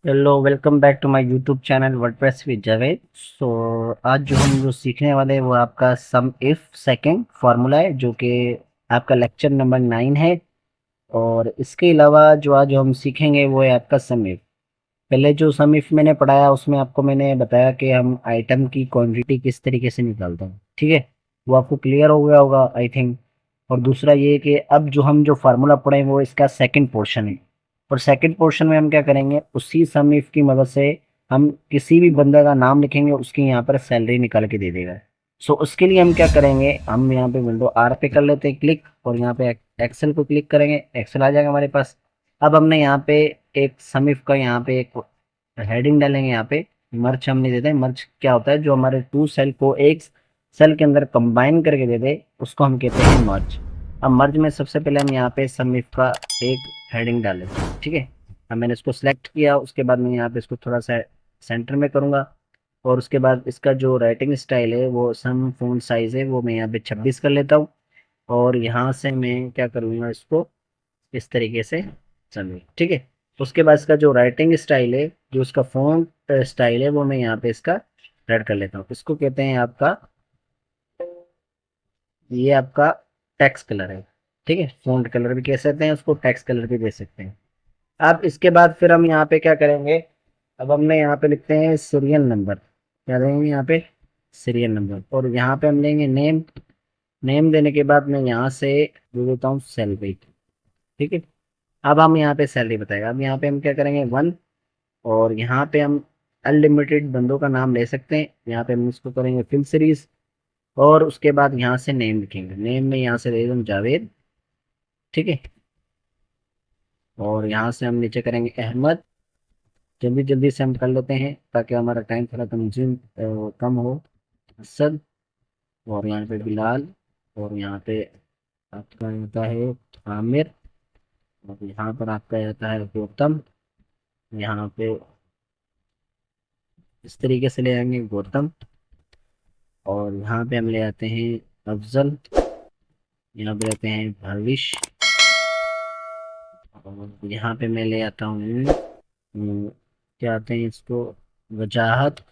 Hello, welcome back to my YouTube channel WordPress with Javed. So आज जो सीखने वाले हैं वो आपका सम इफ सेकंड फार्मूला है, जो कि आपका लेक्चर नंबर 9 है। और इसके अलावा जो आज हम सीखेंगे वो है आपका सम इफ। पहले जो सम इफ मैंने पढ़ाया उसमें आपको मैंने बताया कि हम आइटम की क्वांटिटी किस तरीके से निकालते हैं, ठीक है। वो आपको क्लियर हो गया होगा आई थिंक। और दूसरा ये कि अब जो फार्मूला पढ़े वो इसका सेकंड पोर्शन है। और सेकंड पोर्शन में हम क्या करेंगे, उसी सम इफ की मदद से हम किसी भी बंदे का नाम लिखेंगे, उसकी यहाँ पर सैलरी निकाल के दे देगा। सो उसके लिए हम क्या करेंगे, हम यहाँ पे विंडो आर पे कर लेते हैं क्लिक, और यहाँ पे एक्सेल को क्लिक करेंगे, एक्सेल आ जाएगा हमारे पास। अब हमने यहाँ पे एक सम इफ का यहाँ पे एक हेडिंग डालेंगे। यहाँ पे मर्ज हमने दे दें। मर्ज क्या होता है, जो हमारे टू सेल को एक सेल के अंदर कंबाइन करके दे दे, उसको हम कहते हैं मर्ज। अब मर्ज में सबसे पहले हम यहाँ पे सम इफ का एक हेडिंग डाल लेते हैं, ठीक है। अब मैंने इसको सेलेक्ट किया, उसके बाद मैं यहाँ पे इसको थोड़ा सा सेंटर में करूँगा। और उसके बाद इसका जो राइटिंग स्टाइल है वो सम फॉन्ट साइज है वो मैं यहाँ पे 26 कर लेता हूँ। और यहाँ से मैं क्या करूँगा, इसको इस तरीके से चलिए, ठीक है। उसके बाद इसका जो राइटिंग स्टाइल है, जो इसका फॉन्ट स्टाइल है, वो मैं यहाँ पे इसका रेड कर लेता हूँ। इसको कहते हैं आपका, ये आपका टेक्स्ट कलर है, ठीक है। फॉन्ट कलर भी कह सकते हैं उसको, टेक्स्ट कलर भी दे सकते हैं। अब इसके बाद फिर हम यहाँ पे क्या करेंगे, अब हमने यहाँ पे लिखते हैं सीरियल नंबर। क्या देंगे यहाँ पे, सीरियल नंबर। और यहाँ पे हम लेंगे नेम। नेम देने के बाद मैं यहाँ से दे देता हूँ सैलरी, ठीक है। अब हम यहाँ पे सैलरी बताएगा। अब यहाँ पे हम क्या करेंगे, 1। और यहाँ पे हम अनलिमिटेड बंदों का नाम ले सकते हैं। यहाँ पे हम इसको करेंगे फिल सीरीज। और उसके बाद यहाँ से नेम लिखेंगे। नेम में यहाँ से दे दूँ जावेद, ठीक है। और यहाँ से हम नीचे करेंगे अहमद। जल्दी जल्दी से हम कर लेते हैं ताकि हमारा टाइम थोड़ा कंज्यूम कम हो। असद। और यहाँ पे बिलाल। और यहाँ पे आपका आता है आमिर। और यहाँ पर आपका आता है गौतम। यहाँ पे इस तरीके से ले आएंगे गौतम। और यहाँ पे हम ले आते हैं अफजल। यहाँ पे लेते हैं भविश। और यहाँ पे मैं ले आता हूँ क्या आते हैं इसको, वजाहत,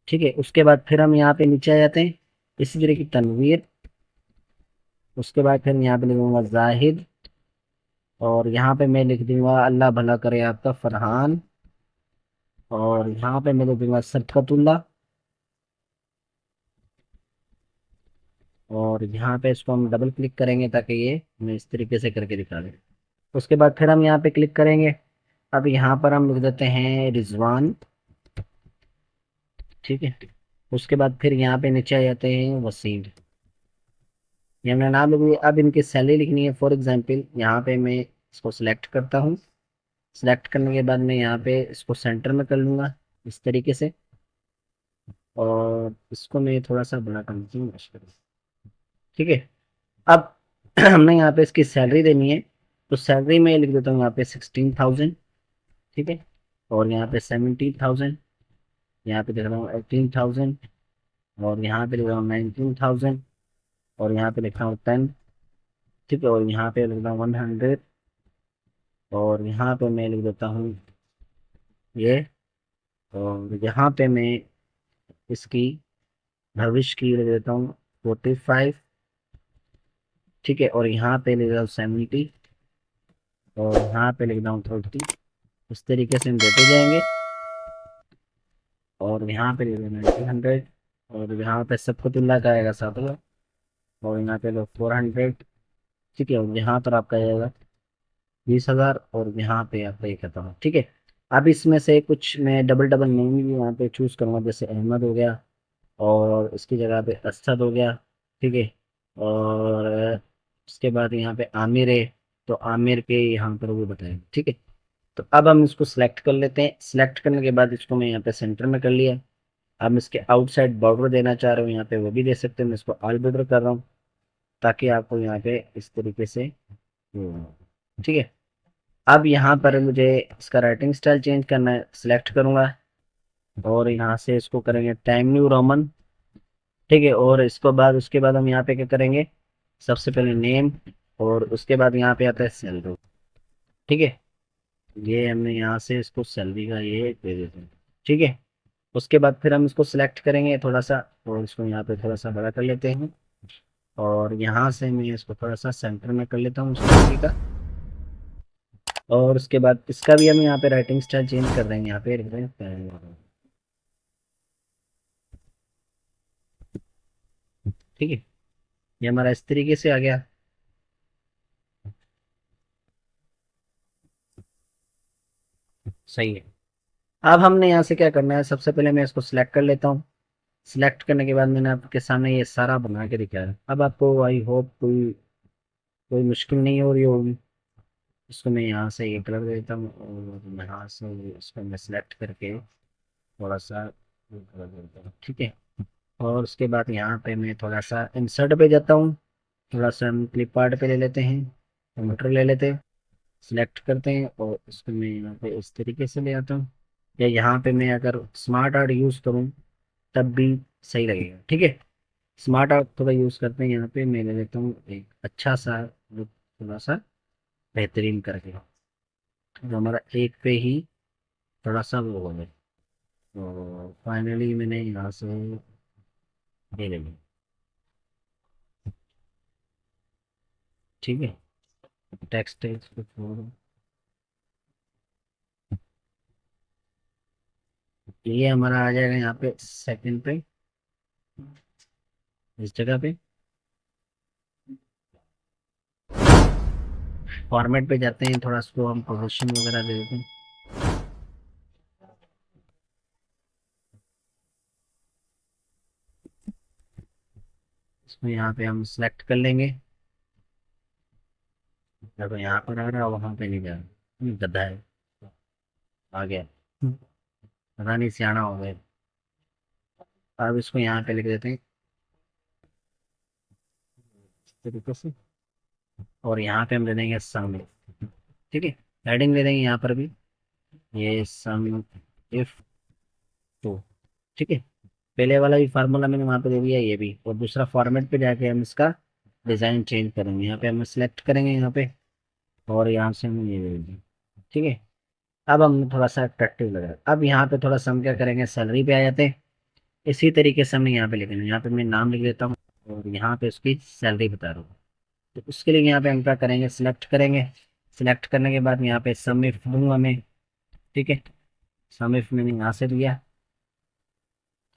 ठीक है। उसके बाद फिर हम यहाँ पे नीचे आ जाते हैं, इसी तरह की तनवीर। उसके बाद फिर यहाँ पे लिखूंगा जाहिद। और यहाँ पे मैं लिख दूंगा अल्लाह भला करे आपका फरहान। और यहाँ पे मैं लिख दूंगा सरकतुल्ला। और यहाँ पे इसको हम डबल क्लिक करेंगे ताकि ये मैं इस तरीके से करके दिखा दें। उसके बाद फिर हम यहाँ पे क्लिक करेंगे। अब यहाँ पर हम लिख देते हैं रिजवान, ठीक है। उसके बाद फिर यहाँ पे नीचे आ जाते हैं वसीम। ये हमने नाम लिख लिया। अब इनकी सैलरी लिखनी है। फॉर एग्जांपल यहाँ पे मैं इसको सिलेक्ट करता हूँ। सिलेक्ट करने के बाद मैं यहाँ पे इसको सेंटर में कर लूँगा इस तरीके से। और इसको मैं थोड़ा सा बड़ा कर लूँ, ठीक है। अब हमने यहाँ पे इसकी सैलरी देनी है, तो सैलरी में लिख देता हूँ यहाँ पे 16,000, ठीक है। और यहाँ पे 17,000। यहाँ पे लिख रहा हूँ 18,000। और यहाँ पे लिख रहा हूँ 19,000। और यहाँ पे लिख रहा हूँ 10, ठीक है। और यहाँ पे लिख रहा हूँ 100। और यहाँ पे मैं लिख देता हूँ ये। और यहाँ पे मैं इसकी भविष्य की लिख देता हूँ 45, ठीक है। और यहाँ पे लिख रहा हूँ 70। और यहाँ पे लिख रहा हूँ 30। इस तरीके से हम देते जाएंगे। और यहाँ पे लिख रहा हूँ 1900। और यहाँ पे सबको तुल्ला का आएगा 7,000। और यहाँ पे लो 400, ठीक है। और यहाँ पर आपका आएगा 20,000। और यहाँ पे आपका ये खत्म, ठीक है। अब इसमें से कुछ मैं डबल डबल नेम भी यहाँ पे चूज करूंगा, जैसे अहमद हो गया, और इसकी जगह पे असद हो गया, ठीक है। और उसके बाद यहाँ पे आमिर है, तो आमिर के यहाँ पर वो बताएंगे, ठीक है। तो अब हम इसको सिलेक्ट कर लेते हैं। सिलेक्ट करने के बाद इसको मैं यहाँ पे सेंटर में कर लिया। अब इसके आउटसाइड बॉर्डर देना चाह रहा हूँ, यहाँ पे वो भी दे सकते हैं। मैं इसको ऑल बॉर्डर कर रहा हूँ ताकि आपको यहाँ पे इस तरीके से ठीक है। अब यहाँ पर मुझे इसका राइटिंग स्टाइल चेंज करना है, सिलेक्ट करूंगा। और यहाँ से इसको करेंगे टाइम न्यू रोमन, ठीक है। और इसको बाद उसके बाद हम यहाँ पे क्या करेंगे, सबसे पहले नेम। और उसके बाद यहाँ पे आता है सैलरी, ठीक है। ये हमने यहाँ से इसको सैलरी का ये दे देते हैं। ठीक है, उसके बाद फिर हम इसको सिलेक्ट करेंगे थोड़ा सा, और इसको यहाँ पे थोड़ा सा बड़ा कर लेते हैं, और यहाँ से मैं इसको थोड़ा सा सेंटर में कर लेता हूँ सैलरी का। और उसके बाद इसका भी हम यहाँ पे राइटिंग स्टाइल चेंज कर देंगे, यहाँ पे ठीक है। ये हमारा इस तरीके से आ गया। सही है। अब हमने यहाँ से क्या करना है, सबसे पहले मैं इसको सिलेक्ट कर लेता हूँ। सिलेक्ट करने के बाद मैंने आपके सामने ये सारा बना के दिखाया। अब आपको आई होप कोई कोई मुश्किल नहीं हो रही होगी। इसको मैं यहाँ से ये कलर देता हूँ, और यहाँ से इसको मैं सिलेक्ट करके थोड़ा सा ये कलर देता हूँ। ठीक है, और उसके बाद यहाँ पे मैं थोड़ा सा इंसर्ट पे जाता हूँ, थोड़ा सा हम क्लिप आर्ट पे ले लेते हैं, कंप्यूटर ले लेते हैं, सिलेक्ट करते हैं, और इसको मैं यहाँ पे इस तरीके से ले आता हूँ। या यहाँ पे मैं अगर स्मार्ट आर्ट यूज़ करूँ तब भी सही लगेगा। ठीक है, स्मार्ट आर्ट थोड़ा यूज़ करते हैं, यहाँ पे मैं ले लेता हूँ एक अच्छा सा लुक, थोड़ा सा बेहतरीन करके, जो हमारा एक पे ही थोड़ा सा वो हो जाए। तो फाइनली मैंने यहाँ से ये ले लिया। ठीक है, टेक्स्ट है इसको छोड़ो। ये हमारा आ जाएगा यहाँ पे सेकंड पे, इस जगह पे फॉर्मेट पे जाते हैं, थोड़ा इसको हम पोजीशन वगैरह दे देते हैं। इसको यहाँ पे हम सिलेक्ट कर लेंगे। देखो यहाँ पर आ रहा है, वहाँ पे नहीं जा रहा। गधा है, आ गया। पता नहीं सियाना हो गए। अब इसको यहाँ पे लिख देते हैं इस तरीके से, और यहाँ पे हम दे देंगे सम। ठीक है, हेडिंग दे देंगे यहाँ पर भी, ये सम इफ टू। ठीक है, पहले वाला भी फार्मूला मैंने वहाँ पे दे दिया, ये भी, और दूसरा फॉर्मेट पे जाके हम इसका डिज़ाइन चेंज करेंगे। यहाँ पे हम सिलेक्ट करेंगे यहाँ पे, और यहाँ से हम ये दे देंगे। ठीक है, अब हम थोड़ा सा अट्रैक्टिव लग रहा है। अब यहाँ पे थोड़ा सा हम क्या करेंगे, सैलरी पे आ जाते हैं। इसी तरीके से हमने यहाँ पे लिखेंगे, यहाँ पे मैं नाम लिख देता हूँ, और यहाँ पे उसकी सैलरी बता रहा हूँ। तो उसके लिए यहाँ पे हम क्या करेंगे, सिलेक्ट करेंगे। सिलेक्ट करने के बाद यहाँ पे सम इफ दूंगा मैं। ठीक है, सम इफ मैंने यहाँ से दिया,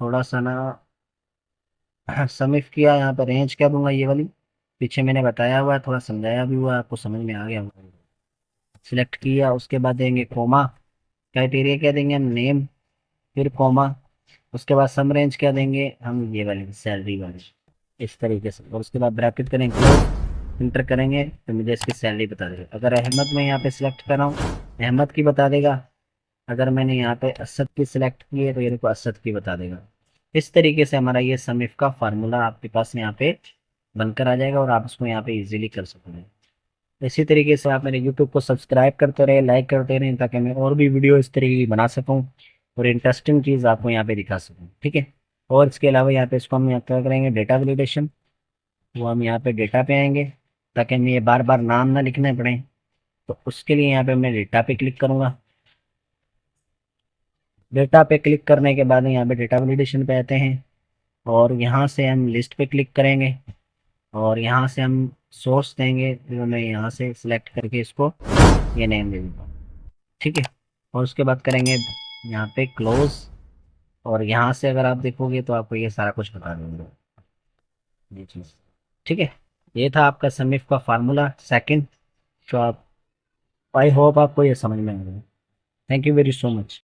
थोड़ा सा ना सम इफ किया, यहाँ पे रेंज क्या दूंगा, ये वाली पीछे मैंने बताया हुआ है, थोड़ा समझाया भी हुआ है, आपको समझ में आ गया होगा। सिलेक्ट किया, उसके बाद देंगे कोमा, क्राइटेरिया क्या देंगे हम, नेम, फिर कोमा, उसके बाद सम रेंज क्या देंगे हम, ये वाली सैलरी वाली, इस तरीके से, और उसके बाद ब्रैकेट करेंगे, क्लोज, इंटर करेंगे तो मुझे इसकी सैलरी बता देगा। अगर अहमद मैं यहाँ पे सिलेक्ट कर रहा हूँ, अहमद की बता देगा। अगर मैंने यहाँ पे असद की सिलेक्ट की है तो ये देखो असद की बता देगा। इस तरीके से हमारा ये सम इफ का फार्मूला आपके पास यहाँ पे बनकर आ जाएगा, और आप उसको यहाँ पे इजीली कर सकोगे। इसी तरीके से आप मेरे यूट्यूब को सब्सक्राइब करते रहे, लाइक करते रहें, ताकि मैं और भी वीडियो इस तरीके की बना सकूँ, और इंटरेस्टिंग चीज़ आपको यहाँ पे दिखा सकूँ। ठीक है, और इसके अलावा यहाँ पे इसको हम यहाँ क्या करेंगे, डेटा वैलिडेशन, वो हम यहाँ पे डेटा पे आएंगे, ताकि हमें ये बार बार नाम ना लिखने पड़े। तो उसके लिए यहाँ पे मैं डेटा पे क्लिक करूँगा। डेटा पे क्लिक करने के बाद यहाँ पे डेटा वैलिडेशन पे आते हैं, और यहाँ से हम लिस्ट पे क्लिक करेंगे, और यहाँ से हम सोर्स देंगे, जो मैं यहाँ से सिलेक्ट करके इसको ये नेम दे दूँगा। ठीक है, और उसके बाद करेंगे यहाँ पे क्लोज, और यहाँ से अगर आप देखोगे तो आपको ये सारा कुछ बता देंगे ये चीज़। ठीक है, ये था आपका समीफ का फार्मूला सेकंड। तो आप, आई होप आपको ये समझ में आ गया। Thank you very so much.